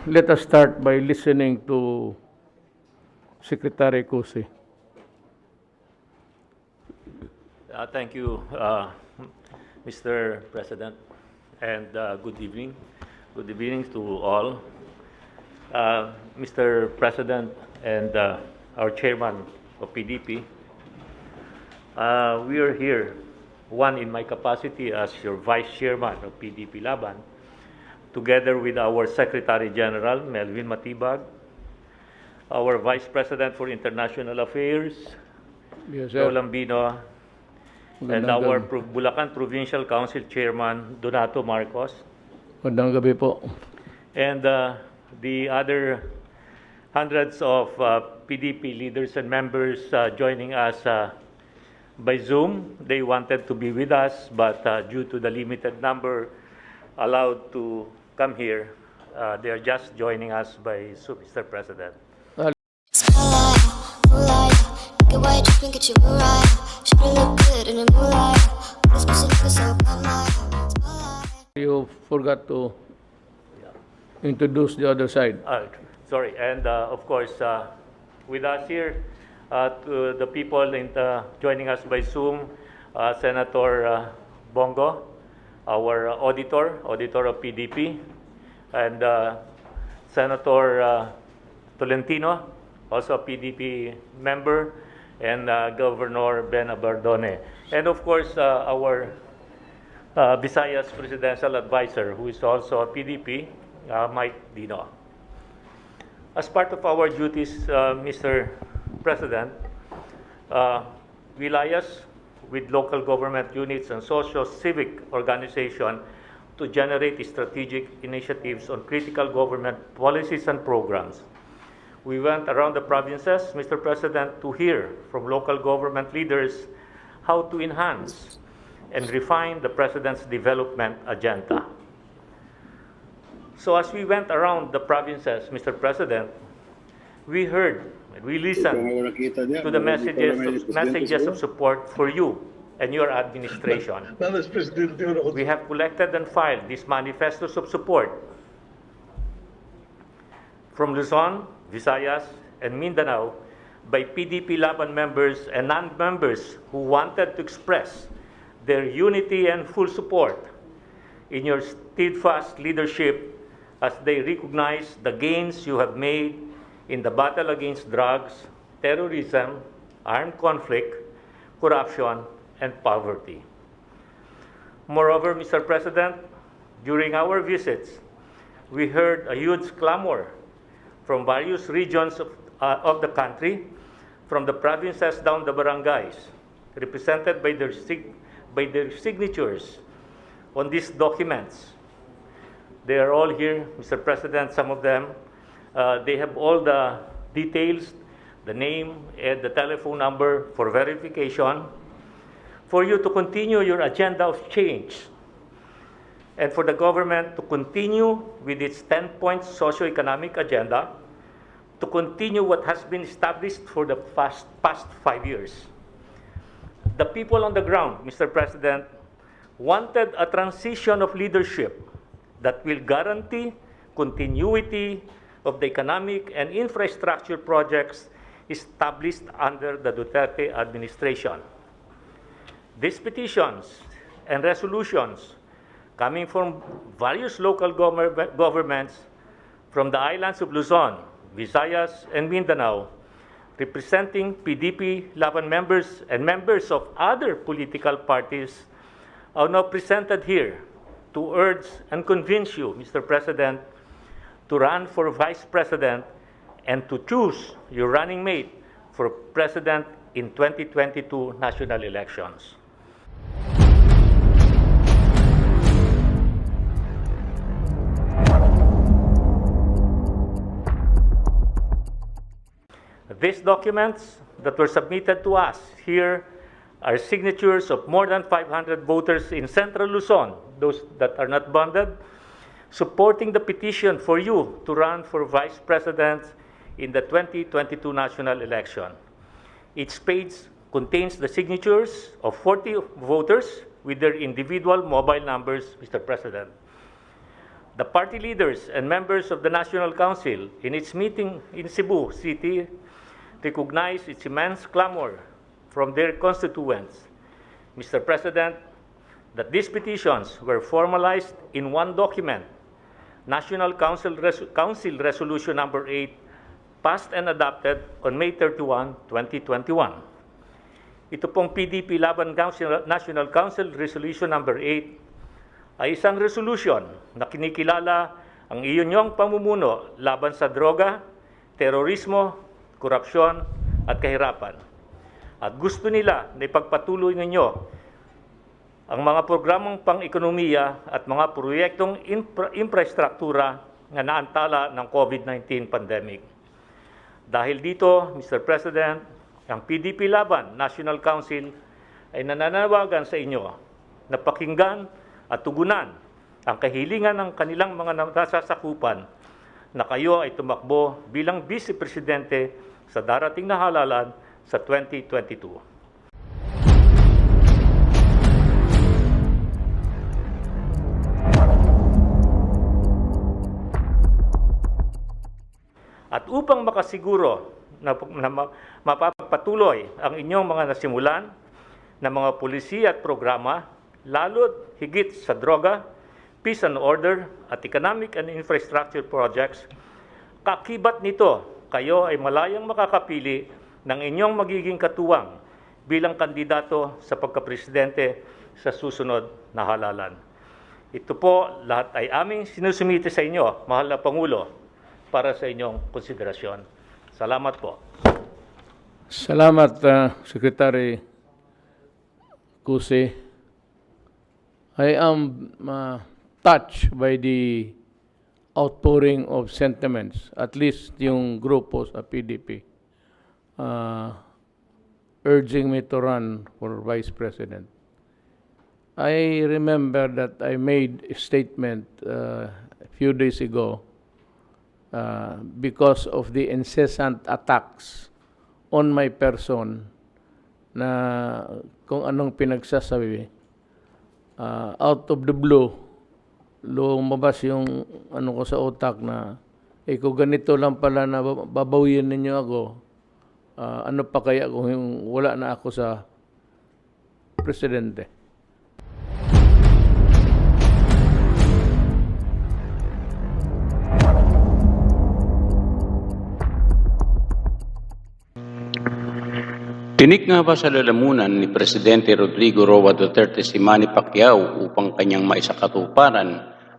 let us start by listening to Secretary Cusi. Thank you, Mr. President, and good evening. Good evening to all. Mr. President and our chairman of PDP, we are here, one in my capacity as your vice chairman of PDP Laban, together with our Secretary General, Melvin Matibag, our Vice President for International Affairs, Yes, Joe sir. Lambino, and Magandang our gabi. Bulacan Provincial Council Chairman, Donato Marcos, Magandang gabi po. and the other hundreds of PDP leaders and members joining us by Zoom. They wanted to be with us, but due to the limited number allowed to come here, they are just joining us by Zoom, Mr. President. You forgot to introduce the other side. Sorry, and of course, with us here, to the people joining us by Zoom, Senator Bongo, our auditor of PDP, and Senator Tolentino, also a PDP member, and Governor Ben Abardone, and of course our Visayas Presidential Advisor, who is also a PDP, Mike Dino. As part of our duties, Mr. President, we liaise with local government units and socio-civic organizations to generate strategic initiatives on critical government policies and programs. We went around the provinces, Mr. President, to hear from local government leaders how to enhance and refine the President's development agenda. So as we went around the provinces, Mr. President, we heard, we listened to the messages of support for you and your administration. We have collected and filed these manifestos of support from Luzon, Visayas, and Mindanao by PDP Laban members and non-members who wanted to express their unity and full support in your steadfast leadership as they recognize the gains you have made in the battle against drugs, terrorism, armed conflict, corruption, and poverty. Moreover, Mr. President, during our visits, we heard a huge clamor from various regions of the country, from the provinces down the barangays, represented by their signatures on these documents. They are all here, Mr. President, some of them. They have all the details, the name and the telephone number for verification, for you to continue your agenda of change, and for the government to continue with its 10-point socioeconomic agenda, to continue what has been established for the past 5 years. The people on the ground, Mr. President, wanted a transition of leadership that will guarantee continuity of the economic and infrastructure projects established under the Duterte administration. These petitions and resolutions coming from various local governments from the islands of Luzon, Visayas, and Mindanao, representing PDP Laban members and members of other political parties, are now presented here to urge and convince you, Mr. President, to run for Vice President and to choose your running mate for President in 2022 national elections. These documents that were submitted to us here are signatures of more than 500 voters in Central Luzon, those that are not bonded, supporting the petition for you to run for Vice President in the 2022 national election. Each page contains the signatures of 40 voters with their individual mobile numbers, Mr. President. The party leaders and members of the National Council, in its meeting in Cebu City, recognized its immense clamor from their constituents. Mr. President, that these petitions were formalized in one document, National Council Resolution Number 8, passed and adopted on May 31, 2021. Ito pong PDP National Council Resolution Number 8 ay isang resolution na kinikilala ang inyong pamumuno laban sa droga, terorismo, korupsyon at kahirapan. At gusto nila na ipagpatuloy ninyo ang mga programang pang-ekonomiya at mga proyektong infrastruktura na naantala ng COVID-19 pandemic. Dahil dito, Mr. President, ang PDP Laban National Council ay nananawagan sa inyo na pakinggan at tugunan ang kahilingan ng kanilang mga nasasakupan na kayo ay tumakbo bilang Vice Presidente sa darating na halalan sa 2022. At upang makasiguro na mapapatuloy ang inyong mga nasimulan na mga pulisiya at programa, lalo't higit sa droga, peace and order at economic and infrastructure projects, kakibat nito, kayo ay malayang makakapili ng inyong magiging katuwang bilang kandidato sa pagkapresidente sa susunod na halalan. Ito po lahat ay aming sinusumite sa inyo, mahal na Pangulo, para sa inyong konsiderasyon. Salamat po. Salamat, Secretary Cusi. I am touched by the outpouring of sentiments, at least yung grupo sa PDP, urging me to run for Vice President. I remember that I made a statement a few days ago because of the incessant attacks on my person na kung anong pinagsasabi. Out of the blue, lumabas yung ano ko sa utak na kung ganito lang pala na babawin ninyo ako, ano pa kaya kung yung wala na ako sa presidente. Tinik nga ba sa lalamunan ni Presidente Rodrigo Roa Duterte si Manny Pacquiao upang kanyang maisakatuparan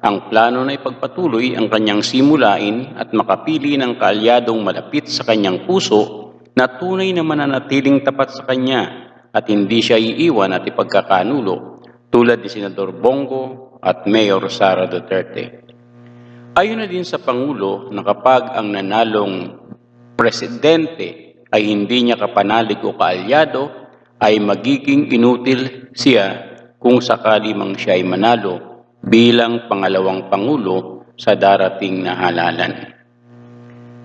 ang plano na ipagpatuloy ang kanyang simulain at makapili ng kaalyadong malapit sa kanyang puso na tunay na mananatiling tapat sa kanya at hindi siya iiwan at ipagkakanulo tulad ni Senador Bongo at Mayor Sara Duterte. Ayon na din sa Pangulo na kapag ang nanalong presidente ay hindi niya kapanalig o kaalyado, ay magiging inutil siya kung sakali mang siya ay manalo bilang Pangalawang Pangulo sa darating na halalan.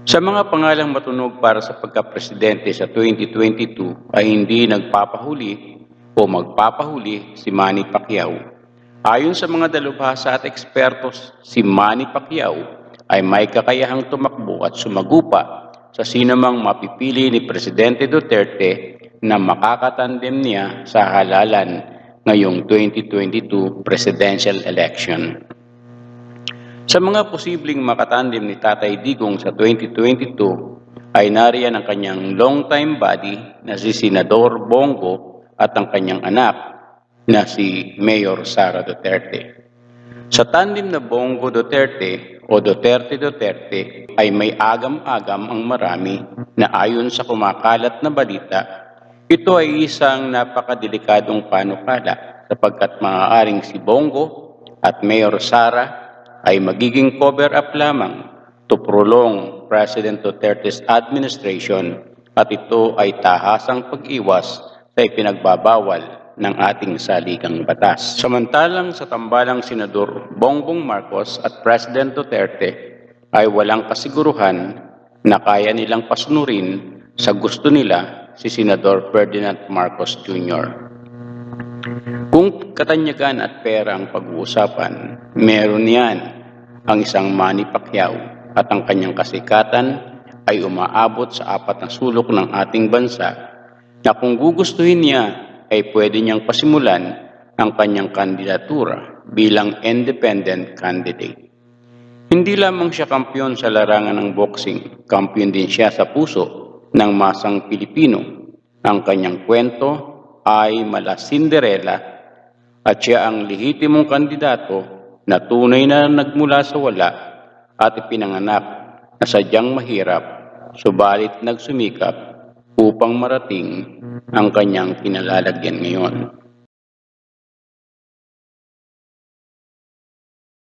Sa mga pangalang matunog para sa pagkapresidente sa 2022 ay hindi nagpapahuli o magpapahuli si Manny Pacquiao. Ayon sa mga dalubhasa at ekspertos, si Manny Pacquiao ay may kakayahang tumakbo at sumagupa sa sinumang mapipili ni Presidente Duterte na makakatandem niya sa halalan ngayong 2022 presidential election. Sa mga posibleng makatandem ni Tatay Digong sa 2022 ay nariyan ang kanyang longtime buddy na si Senador Bongo at ang kanyang anak na si Mayor Sara Duterte. Sa tandem na Bongo Duterte o Duterte-Duterte ay may agam-agam ang marami na ayon sa kumakalat na balita, ito ay isang napakadelikadong panukala sapagkat maaaring si Bongo at Mayor Sara ay magiging cover-up lamang to prolong President Duterte's administration at ito ay tahasang pag-iwas sa ipinagbabawal ng ating saligang batas. Samantalang sa tambalang Senador Bongbong Marcos at President Duterte ay walang kasiguruhan na kaya nilang pasunurin sa gusto nila si Senador Ferdinand Marcos Jr. Kung katanyagan at pera ang pag-uusapan, meron yan. ang isang Manny Pacquiao at ang kanyang kasikatan ay umaabot sa 4 na sulok ng ating bansa na kung gugustuhin niya ay pwede niyang pasimulan ang kanyang kandidatura bilang independent candidate. Hindi lamang siya kampiyon sa larangan ng boxing, kampiyon din siya sa puso ng masang Pilipino. Ang kanyang kwento ay mala Cinderella at siya ang lehitimong kandidato na tunay na nagmula sa wala at ipinanganak na sadyang mahirap, subalit nagsumikap upang marating ang kanyang kinalalagyan ngayon.